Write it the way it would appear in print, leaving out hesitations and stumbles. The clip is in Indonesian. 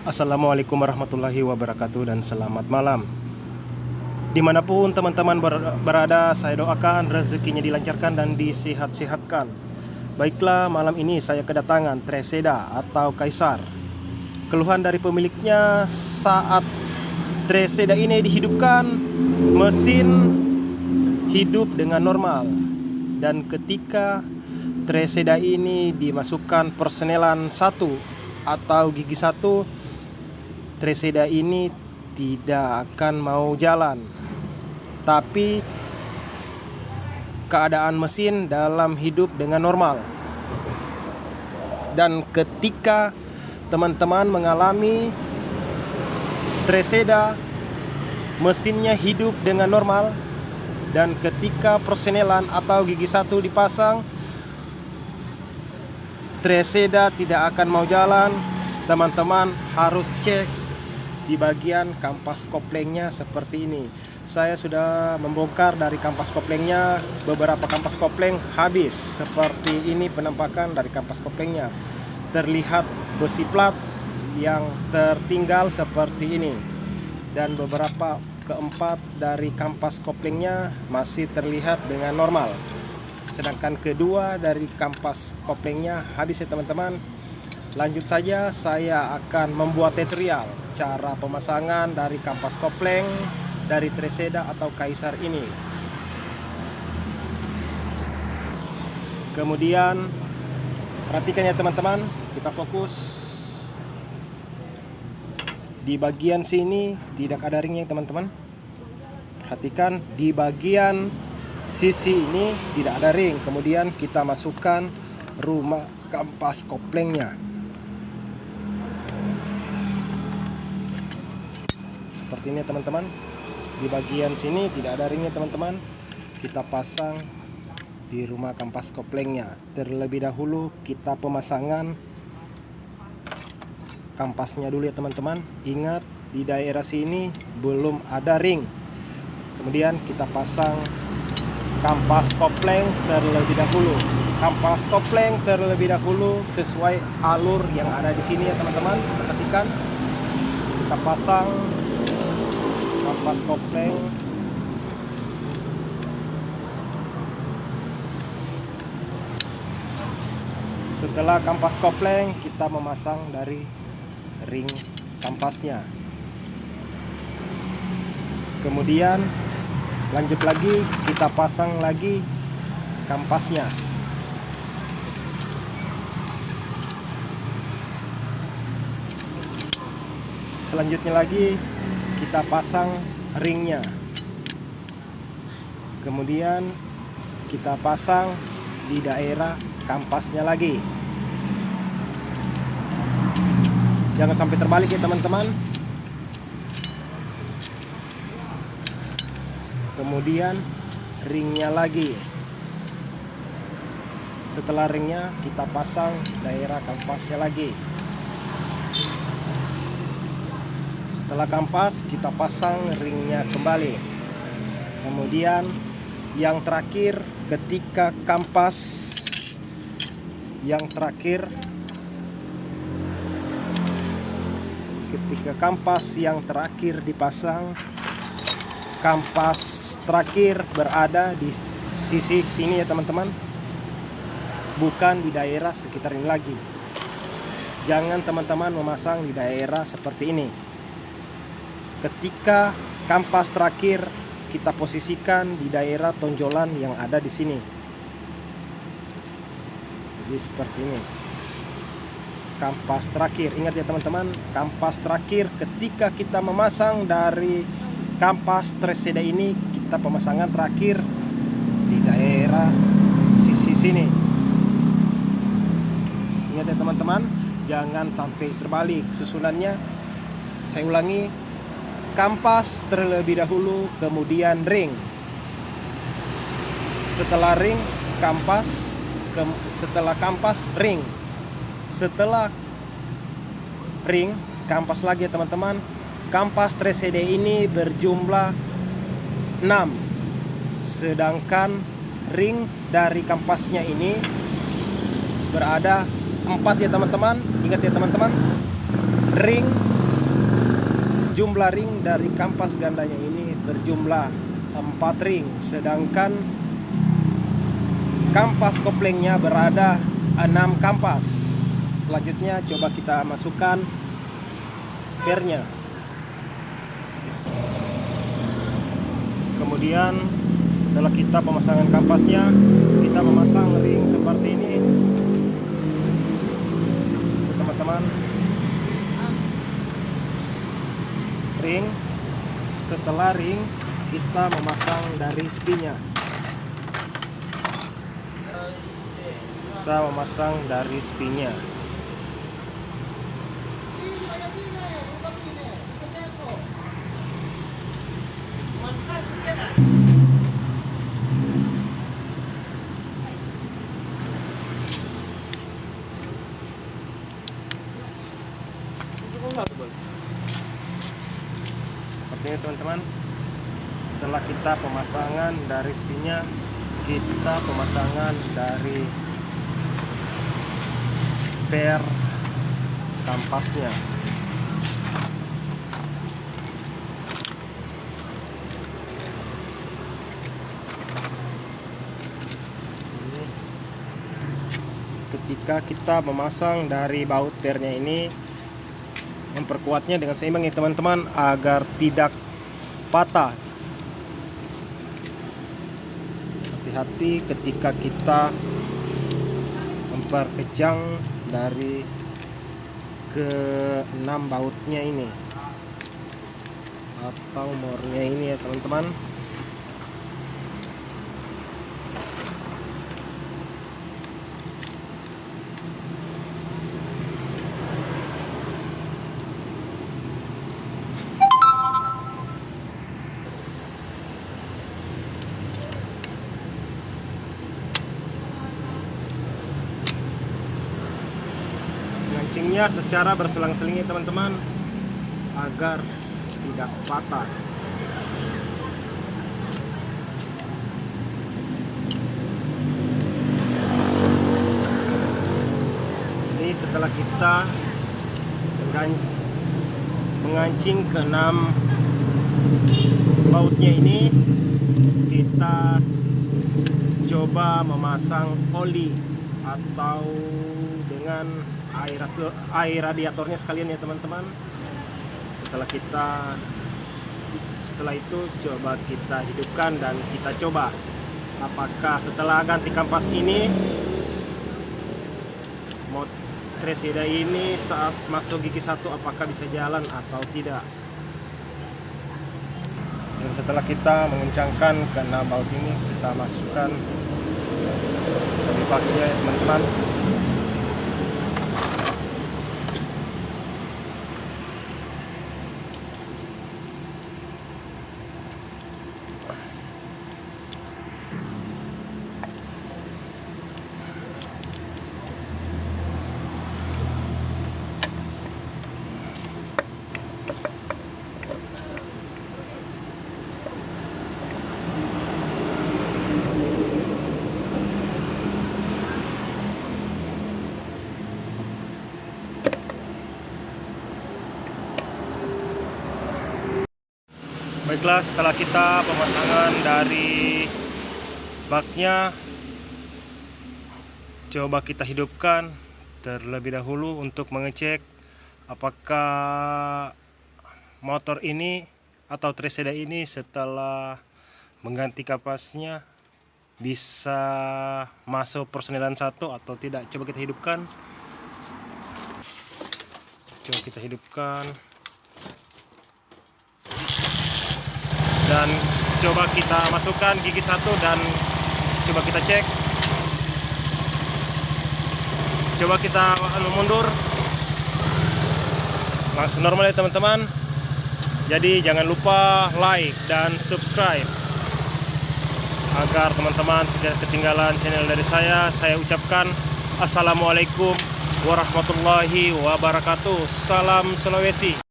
Assalamualaikum warahmatullahi wabarakatuh dan selamat malam. Dimanapun teman-teman berada, saya doakan rezekinya dilancarkan dan disehat-sehatkan. Baiklah, malam ini saya kedatangan Treseda atau Kaisar. Keluhan dari pemiliknya saat Treseda ini dihidupkan, mesin hidup dengan normal. Dan ketika Treseda ini dimasukkan persenelan 1 atau gigi 1, Treseda ini tidak akan mau jalan, tapi keadaan mesin dalam hidup dengan normal. Dan ketika teman-teman mengalami Treseda mesinnya hidup dengan normal, dan ketika persenelan atau gigi 1 dipasang, Treseda tidak akan mau jalan, teman-teman harus cek di bagian kampas koplengnya seperti ini. Saya sudah membongkar dari kampas koplengnya. Beberapa kampas kopleng habis. Seperti ini penampakan dari kampas koplengnya. Terlihat besi plat yang tertinggal seperti ini. Dan beberapa keempat dari kampas koplengnya masih terlihat dengan normal. Sedangkan kedua dari kampas koplengnya habis ya teman-teman. Lanjut saja, saya akan membuat tutorial cara pemasangan dari kampas kopleng dari Treseda atau Kaisar ini. Kemudian perhatikan ya teman-teman, kita fokus. Di bagian sini tidak ada ringnya teman-teman. Perhatikan di bagian sisi ini tidak ada ring. Kemudian kita masukkan rumah kampas koplengnya. Seperti ini teman-teman. Di bagian sini tidak ada ringnya teman-teman. Kita pasang di rumah kampas koplengnya. Terlebih dahulu kita pemasangan kampasnya dulu ya teman-teman. Ingat, di daerah sini belum ada ring. Kemudian kita pasang kampas kopleng terlebih dahulu. Kampas kopleng terlebih dahulu sesuai alur yang ada di sini ya teman-teman. Perhatikan, kita pasang kampas kopleng. Setelah kampas kopleng, kita memasang dari ring kampasnya. Kemudian lanjut lagi, kita pasang lagi kampasnya. Selanjutnya lagi kita pasang ringnya. Kemudian kita pasang di daerah kampasnya lagi. Jangan sampai terbalik ya teman-teman. Kemudian ringnya lagi. Setelah ringnya kita pasang daerah kampasnya lagi. Setelah kampas kita pasang ringnya kembali. Kemudian yang terakhir, ketika kampas yang terakhir dipasang, kampas terakhir berada di sisi sini ya teman-teman, bukan di daerah sekitar ini lagi. Jangan teman-teman memasang di daerah seperti ini. Ketika kampas terakhir kita posisikan di daerah tonjolan yang ada di sini. Jadi seperti ini. Kampas terakhir, ingat ya teman-teman, kampas terakhir ketika kita memasang dari kampas Treseda ini, kita pemasangan terakhir di daerah sisi sini. Ingat ya teman-teman, jangan sampai terbalik susunannya. Saya ulangi, kampas terlebih dahulu, kemudian ring. Setelah ring, kampas, setelah kampas, ring. Setelah ring, kampas lagi ya teman-teman. Kampas Treseda ini berjumlah 6. Sedangkan ring dari kampasnya ini berada 4 ya teman-teman. Ingat ya teman-teman, ring jumlah ring dari kampas gandanya ini berjumlah 4 ring, sedangkan kampas koplengnya berada 6 kampas. Selanjutnya coba kita masukkan pernya. Kemudian setelah kita pemasangan kampasnya, kita memasang ring seperti ini, teman-teman. Ring, setelah ring kita memasang dari spinnya. Kita memasang dari spinnya. Seperti ini teman-teman. Setelah kita pemasangan dari spinnya, kita pemasangan dari per kampasnya. Ketika kita memasang dari baut pernya ini, memperkuatnya dengan seimbang ya teman-teman, agar tidak patah. Hati-hati ketika kita memperkejang dari ke-6 bautnya ini atau mornya ini ya teman-teman. Mancingnya secara berselang-seling ya teman-teman, agar tidak patah. Ini setelah kita mengancing ke 6 bautnya ini, kita coba memasang oli atau dengan air radiatornya sekalian ya teman-teman. Setelah itu coba kita hidupkan dan kita coba apakah setelah ganti kampas ini Treseda ini saat masuk gigi 1 apakah bisa jalan atau tidak. Dan setelah kita mengencangkan ke 6 baut ini, kita masukkan dari baknya ya teman-teman. Baiklah, setelah kita pemasangan dari baknya, coba kita hidupkan terlebih dahulu untuk mengecek apakah motor ini atau Treseda ini setelah mengganti kapasnya bisa masuk persnelan 1 atau tidak. Coba kita hidupkan. Coba kita hidupkan. Dan coba kita masukkan gigi 1 dan coba kita cek. Coba kita mundur. Langsung normal ya teman-teman. Jadi jangan lupa like dan subscribe agar teman-teman tidak ketinggalan channel dari saya. Saya ucapkan assalamualaikum warahmatullahi wabarakatuh. Salam Sulawesi.